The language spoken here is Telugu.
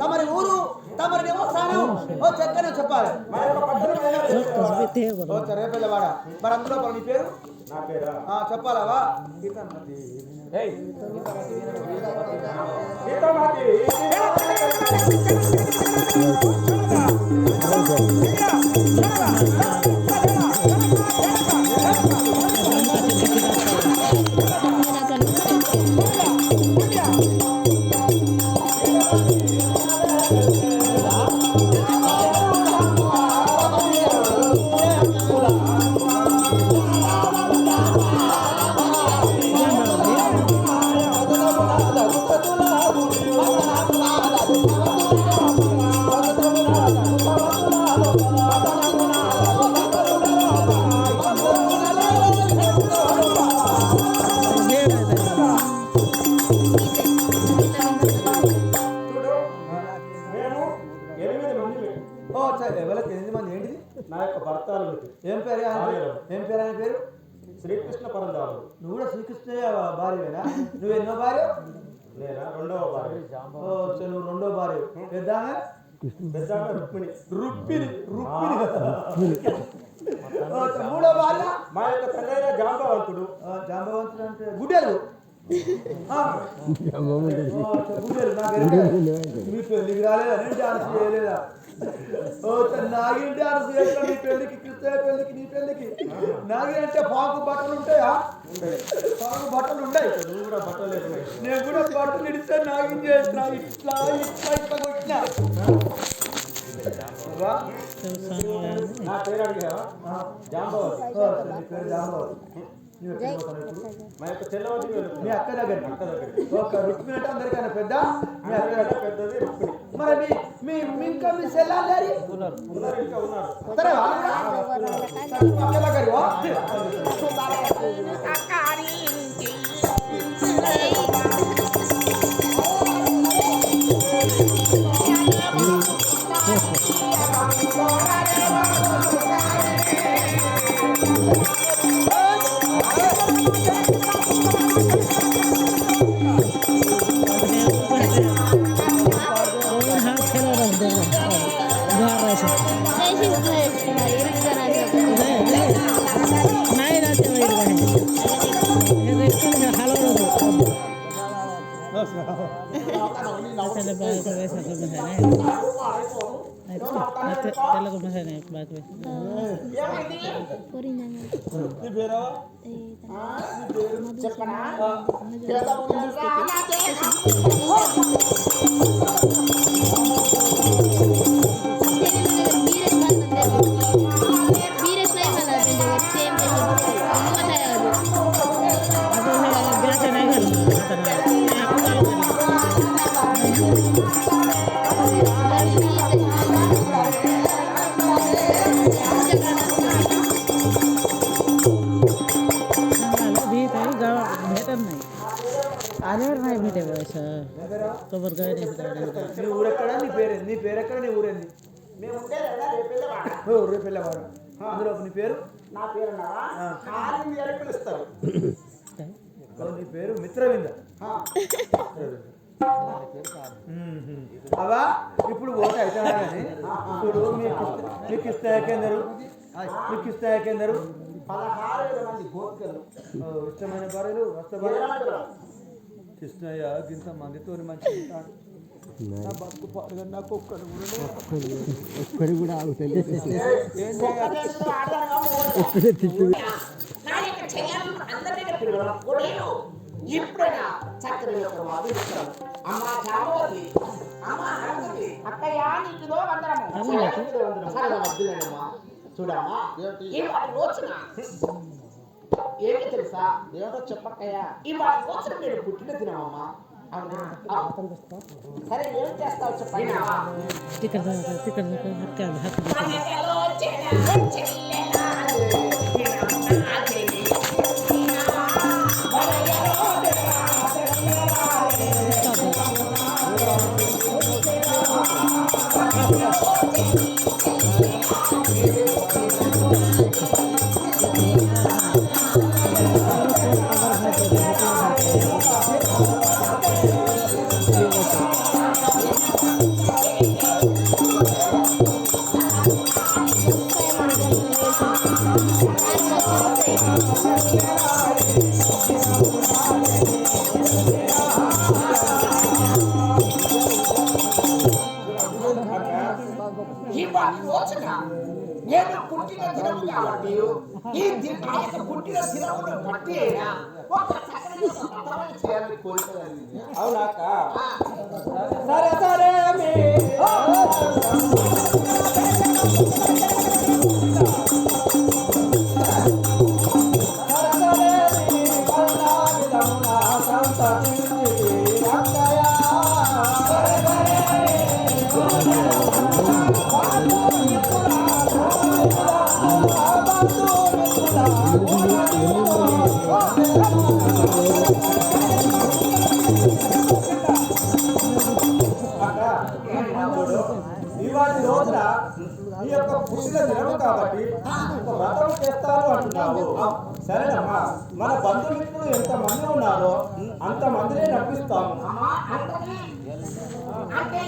తమరి ఊరు తమరి దేవస్థానం ఓ చక్కగా చెప్పాలి. ఓ రేపల్లెవాడ. మరి అందులో నీ పేరు చెప్పాలవా? ఏం పేరు? ఏం పేరు? ఆయన పేరు శ్రీకృష్ణ పరంధాముడు. నువ్వు కూడా శ్రీకృష్ణ భార్యవేనా? నువ్వు ఎన్నో భార్య? నేనా రెండవ భార్య. నువ్వు రెండో భార్య. పెద్దామె రుక్మిణి. రుక్మిణి మూడో భార్య మా యొక్క తండ్రి జాంబవంతుడు. జాంబవంతుడు అంటే గుడ్డెలు. గుడ్డెలు మీ పెళ్లికి రాలేదా? నేను డాన్స్ చేయలేదా? నాగిని డాన్స్ చేస్తా నీ పెళ్లికి, కృష్ణ పెళ్లికి, నీ పెళ్లికి. నాగిని అంటే పాకు బట్టలు ఉంటాయా? పాకు బట్టలు ఉంటాయి. నువ్వు కూడా బట్టలు లేకుండా నేను కూడా బట్టలు ఇడిస్తే నాగిని చేస్తున్నా. ఇట్లా ఇట్లా ఇట్లా కొట్టినా. నా పేరు అడిగావా? జాంబవతి. నీ పేరు జాంబవతి. మా యొక్క చెల్లవతి మీ అక్క దగ్గర. ఒక రుక్మిణి అంటే అందరికన్నా పెద్ద. మీ అక్క పెద్దది రుక్మిణి. మరి ఇంకా మీ సెల్లారు ఉన్నారు. ఇంకా ఉన్నారు. ఊరెక్కడ? నీ పేరెక్కడ? నీ ఊరేంది? రేపల్లెవాడ. అందులో నీ పేరు? నా పేరు పిలుస్తారు. నీ పేరు మిత్రవింద. అవా ఇప్పుడు పోతే అయితే కానీ ఇప్పుడు మీకు ఇస్తాకెందరు? మీకు ఇస్తాకెందరు? 16 మంది గోపికలు. ఇష్టమైన భార్యలు వస్తా కృష్ణయ్య ఇంత మందితో మంచి ఉంటాడు. నా బతుకు పాడుగా నాకు ఒక్కడు కూడా ఆగుతుంది. చూడమ్మా ఏంటి తెలుసా? ఏదో చెప్పక్కయ్యా, ఇవాళ రోజున నేను పుట్టిన దినమమ్మా. సరే ఏం చేస్తావు చెప్పండి. ఇవాటి రోజున నేను పుట్టిన దినము కాబట్టి ఈ ఆయన పుట్టిన దినమును బట్టి అయినా ఒక చక్కని సంబరం చేయాలని కోరుకోవాలి. అవునాక సరే సరే ఇవాటి రోజున ఈ యొక్క పుట్టిన దినము కాబట్టి ఒక వ్రతం చేస్తాను అంటున్నావు. సరేనమ్మా, మన బంధుమిత్రులు ఎంత మంది ఉన్నారో అంత మందినే నడిపిస్తాము. అంటే